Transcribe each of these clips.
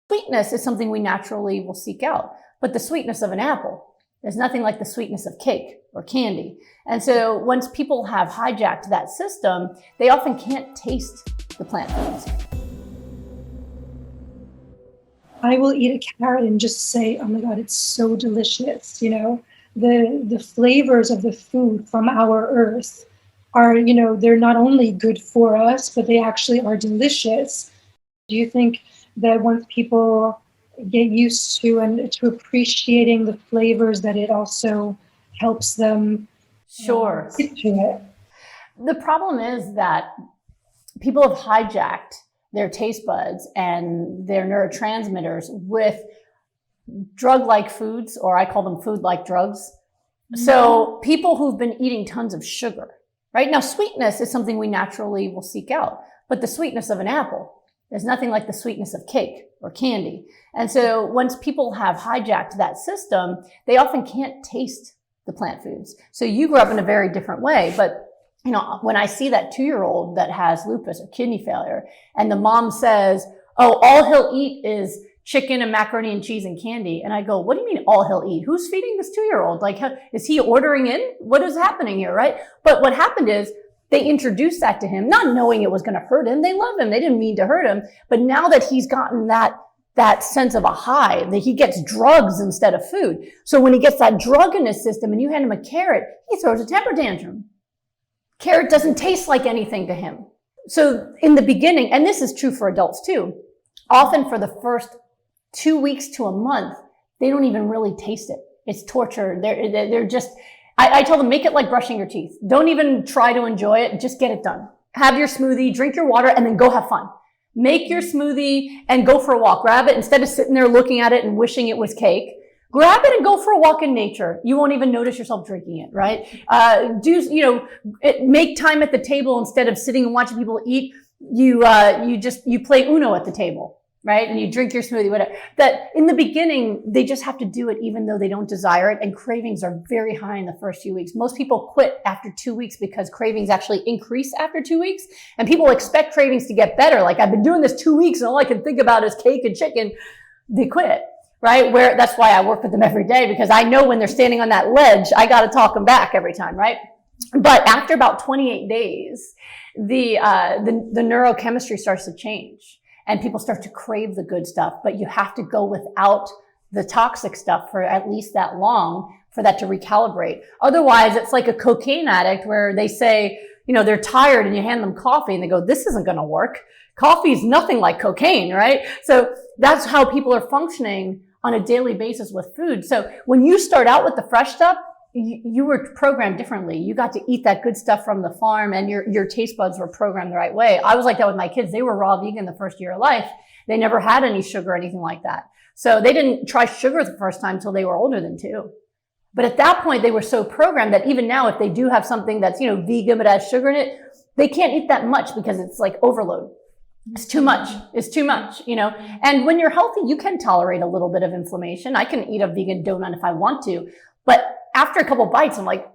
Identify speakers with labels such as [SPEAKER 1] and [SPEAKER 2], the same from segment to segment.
[SPEAKER 1] Sweetness is something we naturally will seek out, but the sweetness of an apple is nothing like the sweetness of cake or candy. And so once people have hijacked that system, they often can't taste the plant foods.
[SPEAKER 2] I will eat a carrot and just say, oh my God, it's so delicious. The flavors of the food from our earth are, they're not only good for us, but they actually are delicious. Do you think that once people get used to and to appreciating the flavors, that it also helps them
[SPEAKER 1] Sure.
[SPEAKER 2] get to it?
[SPEAKER 1] The problem is that people have hijacked their taste buds and their neurotransmitters with drug-like foods, or I call them food-like drugs. So people who've been eating tons of sugar, right? Now, sweetness is something we naturally will seek out, but the sweetness of an apple is nothing like the sweetness of cake or candy. And so once people have hijacked that system, they often can't taste the plant foods. So you grew up in a very different way, but when I see that 2-year-old that has lupus or kidney failure, and the mom says, oh, all he'll eat is chicken and macaroni and cheese and candy. And I go, what do you mean all he'll eat? Who's feeding this 2-year-old? Like, is he ordering in? What is happening here, right? But what happened is they introduced that to him, not knowing it was going to hurt him. They love him. They didn't mean to hurt him. But now that he's gotten that sense of a high, that he gets drugs instead of food. So when he gets that drug in his system and you hand him a carrot, he throws a temper tantrum. Carrot doesn't taste like anything to him. So in the beginning, and this is true for adults too, often for the first 2 weeks to a month, they don't even really taste it. It's torture. They're just, I tell them, make it like brushing your teeth. Don't even try to enjoy it. Just get it done. Have your smoothie, drink your water, and then go have fun. Make your smoothie and go for a walk. Grab it instead of sitting there looking at it and wishing it was cake. Grab it and go for a walk in nature. You won't even notice yourself drinking it, right? Make time at the table instead of sitting and watching people eat. You play Uno at the table, right? And you drink your smoothie, whatever. That in the beginning, they just have to do it even though they don't desire it. And cravings are very high in the first few weeks. Most people quit after 2 weeks because cravings actually increase after 2 weeks. And people expect cravings to get better. Like, I've been doing this 2 weeks and all I can think about is cake and chicken. They quit. Right? That's why I work with them every day, because I know when they're standing on that ledge, I got to talk them back every time, right? But after about 28 days, the neurochemistry starts to change and people start to crave the good stuff, but you have to go without the toxic stuff for at least that long for that to recalibrate. Otherwise, it's like a cocaine addict where they say, they're tired and you hand them coffee and they go, this isn't going to work. Coffee is nothing like cocaine, right? So that's how people are functioning on a daily basis with food. So when you start out with the fresh stuff, you were programmed differently. You got to eat that good stuff from the farm and your taste buds were programmed the right way. I was like that with my kids. They were raw vegan the first year of life. They never had any sugar or anything like that. So they didn't try sugar the first time until they were older than 2. But at that point, they were so programmed that even now, if they do have something that's, vegan but has sugar in it, they can't eat that much because it's like overload. It's too much. It's too much, And when you're healthy, you can tolerate a little bit of inflammation. I can eat a vegan donut if I want to. But after a couple bites, I'm like,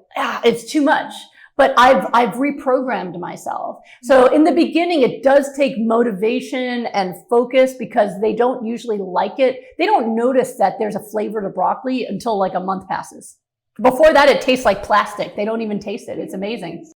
[SPEAKER 1] it's too much. But I've reprogrammed myself. So in the beginning, it does take motivation and focus because they don't usually like it. They don't notice that there's a flavor to broccoli until like a month passes. Before that, it tastes like plastic. They don't even taste it. It's amazing.